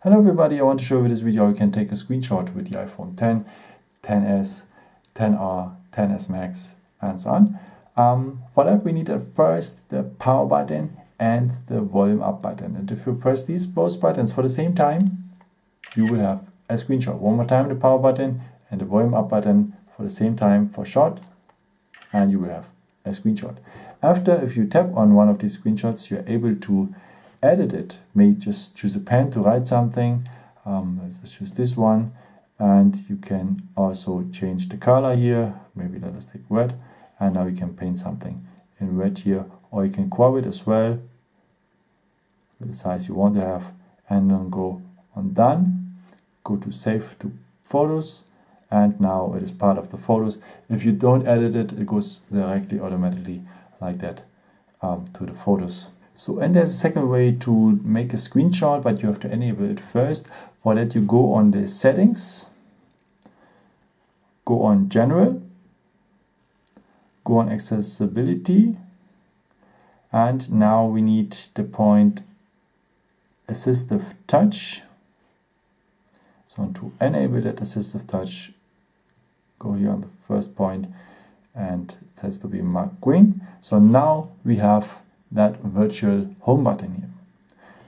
Hello everybody, I want to show you this video. You can take a screenshot with the iPhone 10, 10s, 10R, 10s Max and so on. For that we need at first the power button and the volume up button. And if you press these both buttons for the same time, you will have a screenshot. One more time the power button and the volume up button for the same time for short, and you will have a screenshot. After, if you tap on one of these screenshots, you're able to edit it. Maybe just choose a pen to write something. Let's choose this one, and you can also change the color here. Maybe let us take red, and now you can paint something in red here, or you can crop it as well with the size you want to have, and then go on done, go to save to photos, and now it is part of the photos. If you don't edit it, it goes directly automatically like that to the photos. So, and there's a second way to make a screenshot, but you have to enable it first. For that you go on the settings, go on general, go on accessibility, and now we need the point assistive touch. So to enable that assistive touch, go here on the first point, and it has to be marked green. So now we have that virtual home button here.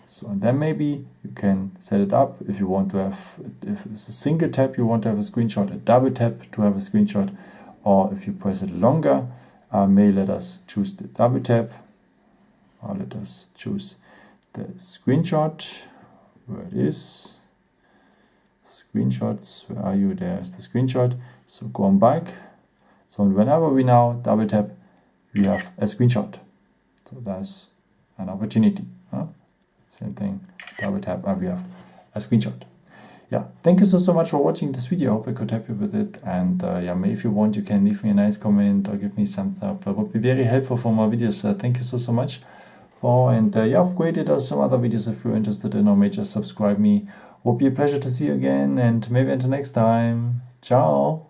So then maybe you can set it up if you want to have, if it's a single tap you want to have a screenshot, a double tap to have a screenshot, or if you press it longer, maybe let us choose the double tap, or let us choose the screenshot, where it is, screenshots, where are you, there's the screenshot. So go on back, so whenever we now double tap, we have a screenshot. So that's an opportunity. Same thing, double tap, and we have a screenshot. Yeah, thank you so much for watching this video. I hope I could help you with it. And yeah, if you want, you can leave me a nice comment or give me some thumbs up. That would be very helpful for my videos. Thank you so much for. And yeah, I've created some other videos if you're interested in, or may just subscribe me. Would be a pleasure to see you again, and maybe until next time. Ciao.